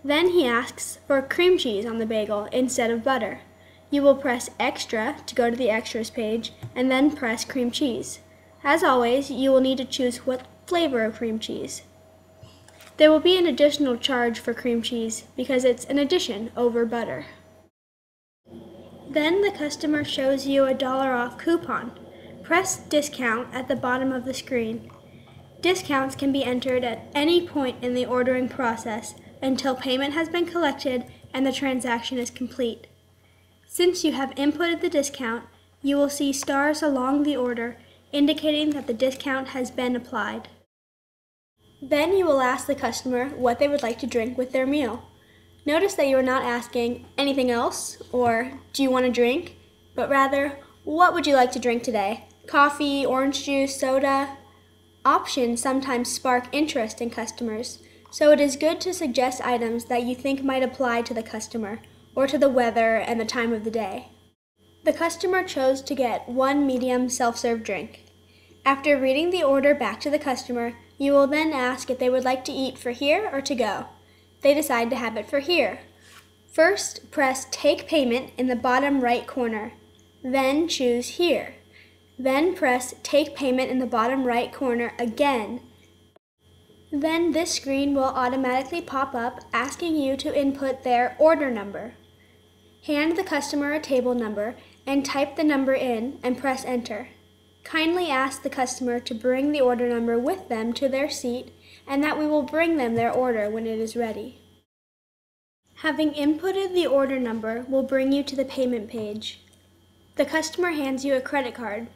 Then he asks for cream cheese on the bagel instead of butter. You will press extra to go to the extras page and then press cream cheese. As always, you will need to choose what flavor of cream cheese. There will be an additional charge for cream cheese because it's an addition over butter. Then the customer shows you a $1 off coupon. Press discount at the bottom of the screen. Discounts can be entered at any point in the ordering process until payment has been collected and the transaction is complete. Since you have inputted the discount, you will see stars along the order indicating that the discount has been applied. Then you will ask the customer what they would like to drink with their meal. Notice that you are not asking anything else or do you want a drink, but rather what would you like to drink today? Coffee, orange juice, soda? Options sometimes spark interest in customers, so it is good to suggest items that you think might apply to the customer or to the weather and the time of the day. The customer chose to get one medium self-serve drink. After reading the order back to the customer, you will then ask if they would like to eat for here or to go. They decide to have it for here. First, press Take Payment in the bottom right corner. Then choose Here. Then press Take Payment in the bottom right corner again. Then this screen will automatically pop up asking you to input their order number. Hand the customer a table number and type the number in and press Enter. Kindly ask the customer to bring the order number with them to their seat and that we will bring them their order when it is ready. Having inputted the order number will bring you to the payment page. The customer hands you a credit card,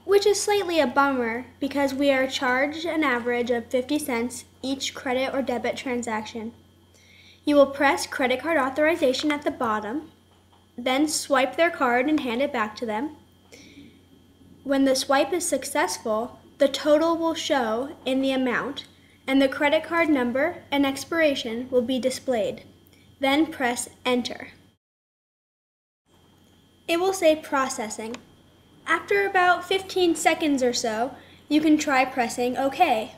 which is slightly a bummer because we are charged an average of 50 cents each credit or debit transaction. You will press credit card authorization at the bottom, then swipe their card and hand it back to them. When the swipe is successful, the total will show in the amount and the credit card number and expiration will be displayed. Then press Enter. It will say Processing. After about 15 seconds or so, you can try pressing OK.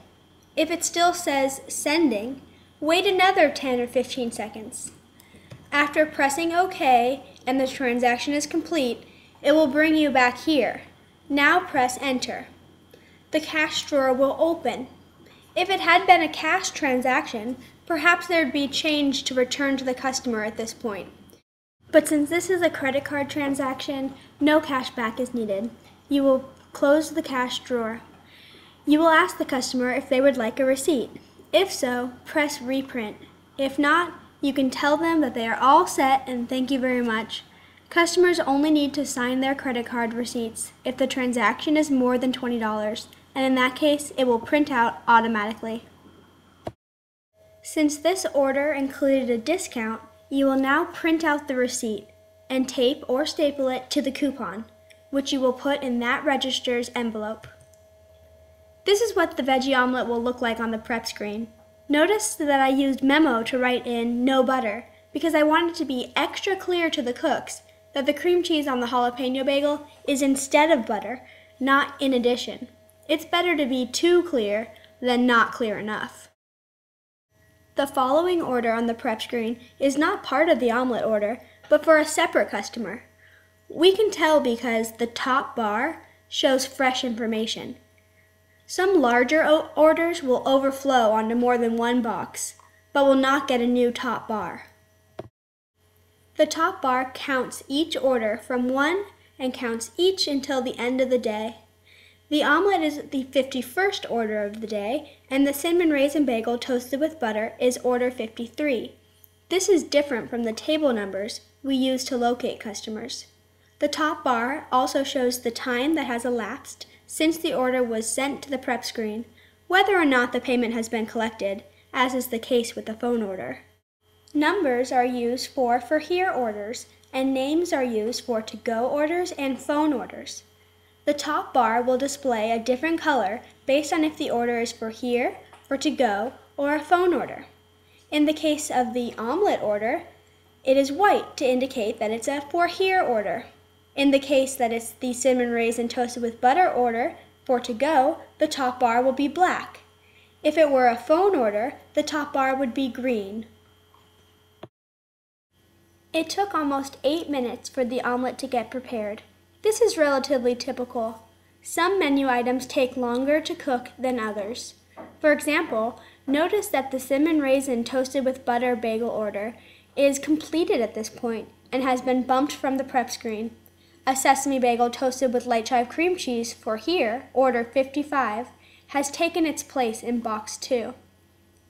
If it still says Sending, wait another 10 or 15 seconds. After pressing OK and the transaction is complete, it will bring you back here. Now press Enter. The cash drawer will open. If it had been a cash transaction, perhaps there would be change to return to the customer at this point. But since this is a credit card transaction, no cash back is needed. You will close the cash drawer. You will ask the customer if they would like a receipt. If so, press Reprint. If not, you can tell them that they are all set and thank you very much. Customers only need to sign their credit card receipts if the transaction is more than $20, and in that case, it will print out automatically. Since this order included a discount, you will now print out the receipt and tape or staple it to the coupon, which you will put in that register's envelope. This is what the veggie omelet will look like on the prep screen. Notice that I used memo to write in no butter because I wanted to be extra clear to the cooks that the cream cheese on the jalapeno bagel is instead of butter, not in addition. It's better to be too clear than not clear enough. The following order on the prep screen is not part of the omelet order, but for a separate customer. We can tell because the top bar shows fresh information. Some larger orders will overflow onto more than one box, but will not get a new top bar. The top bar counts each order from 1 and counts each until the end of the day. The omelet is the 51st order of the day, and the cinnamon raisin bagel toasted with butter is order 53. This is different from the table numbers we use to locate customers. The top bar also shows the time that has elapsed since the order was sent to the prep screen, whether or not the payment has been collected, as is the case with the phone order. Numbers are used for here orders, and names are used for to-go orders and phone orders. The top bar will display a different color based on if the order is for here, for to-go, or a phone order. In the case of the omelet order, it is white to indicate that it's a for here order. In the case that it's the cinnamon raisin toasted with butter order, for to-go, the top bar will be black. If it were a phone order, the top bar would be green. It took almost 8 minutes for the omelet to get prepared. This is relatively typical. Some menu items take longer to cook than others. For example, notice that the cinnamon raisin toasted with butter bagel order is completed at this point and has been bumped from the prep screen. A sesame bagel toasted with light chive cream cheese for here, order 55, has taken its place in box 2.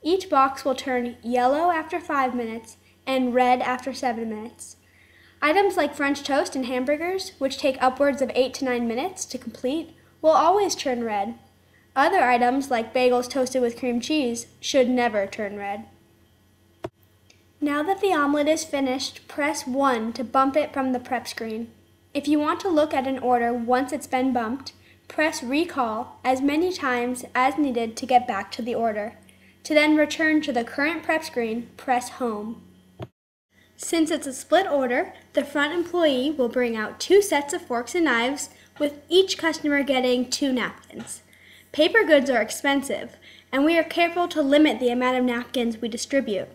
Each box will turn yellow after 5 minutes and red after 7 minutes. Items like French toast and hamburgers, which take upwards of 8 to 9 minutes to complete, will always turn red. Other items like bagels toasted with cream cheese should never turn red. Now that the omelet is finished, press 1 to bump it from the prep screen. If you want to look at an order once it's been bumped, press recall as many times as needed to get back to the order. To then return to the current prep screen, press home. Since it's a split order, the front employee will bring out 2 sets of forks and knives, with each customer getting 2 napkins. Paper goods are expensive, and we are careful to limit the amount of napkins we distribute.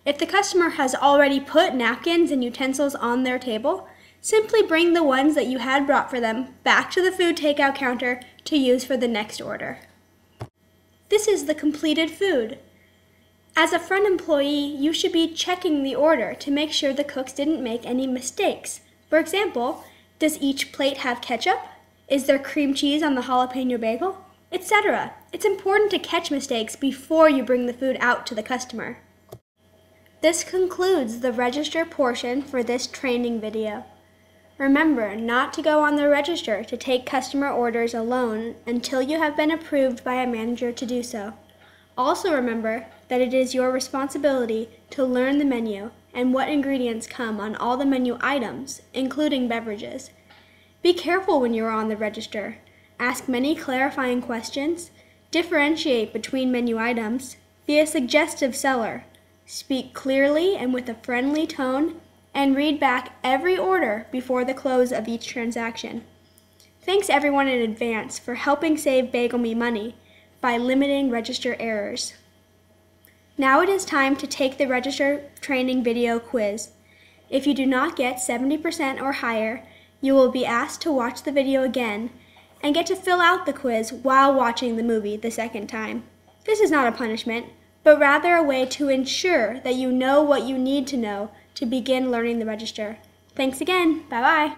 If the customer has already put napkins and utensils on their table, simply bring the ones that you had brought for them back to the food takeout counter to use for the next order. This is the completed food. As a front employee, you should be checking the order to make sure the cooks didn't make any mistakes. For example, does each plate have ketchup? Is there cream cheese on the jalapeno bagel? Etc. It's important to catch mistakes before you bring the food out to the customer. This concludes the register portion for this training video. Remember not to go on the register to take customer orders alone until you have been approved by a manager to do so. Also remember that it is your responsibility to learn the menu and what ingredients come on all the menu items, including beverages. Be careful when you are on the register. Ask many clarifying questions, differentiate between menu items, be a suggestive seller, speak clearly and with a friendly tone, and read back every order before the close of each transaction. Thanks everyone in advance for helping save Bagel Me money by limiting register errors. Now it is time to take the register training video quiz. If you do not get 70% or higher, you will be asked to watch the video again and get to fill out the quiz while watching the movie the second time. This is not a punishment, but rather a way to ensure that you know what you need to know to begin learning the register. Thanks again. Bye-bye.